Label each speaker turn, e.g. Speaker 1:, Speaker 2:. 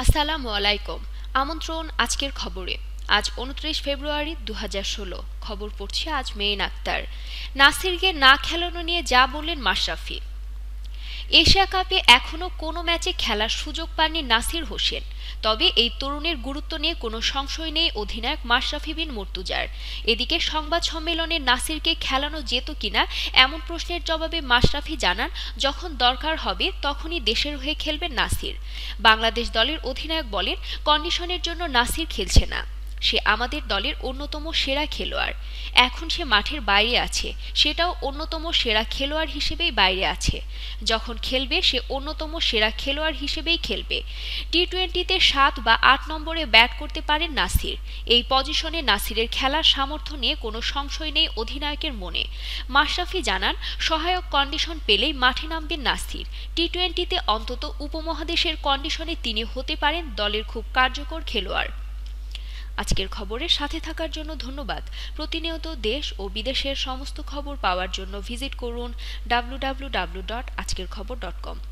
Speaker 1: আসসালামু আলাইকুম। আমন্ত্রণ আজকের খবরে। আজ ২৯ ফেব্রুয়ারি ২০১৬। খবর পড়ছি আজ মেইন আক্তার। নাসিরকে না খেলানো নিয়ে যা বললেন মাশরাফি। এশিয়া কাপে এখনও কোনো ম্যাচে খেলার সুযোগ পাননি নাসির হোসেন। তবে এই তরুণের গুরুত্ব নিয়ে কোনো সংশয় নেই অধিনায়ক মাশরাফি বিন মুর্তজার। এদিকে সংবাদ সম্মেলনে নাসিরকে খেলানো যেত কিনা এমন প্রশ্নের জবাবে মাশরাফি জানান, যখন দরকার হবে তখনই দেশের হয়ে খেলবেন নাসির। বাংলাদেশ দলের অধিনায়ক বলেন, কন্ডিশনের জন্য নাসির খেলছে না। সে আমাদের দলের অন্যতম সেরা খেলোয়াড়। এখন সে মাঠের বাইরে আছে, সেটাও অন্যতম সেরা খেলোয়াড় হিসেবেই বাইরে আছে। যখন খেলবে সে অন্যতম সেরা খেলোয়াড় হিসেবেই খেলবে। টি-টোয়েন্টিতে ৭ বা ৮ নম্বরে ব্যাট করতে পারেন নাসির। এই পজিশনে নাসিরের খেলার সামর্থ্য নিয়ে কোনো সংশয় নেই অধিনায়কের মনে। মাশরাফি জানান, সহায়ক কন্ডিশন পেলেই মাঠে নামবেন নাসির। টি-টোয়েন্টিতে অন্তত উপমহাদেশের কন্ডিশনে তিনি হতে পারেন দলের খুব কার্যকর খেলোয়াড়। আজকের খবরের সাথে থাকার জন্য ধন্যবাদ। প্রতিনিয়ত দেশ ও বিদেশের সমস্ত খবর পাওয়ার জন্য ভিজিট করুন www.আজকেরখবর.com।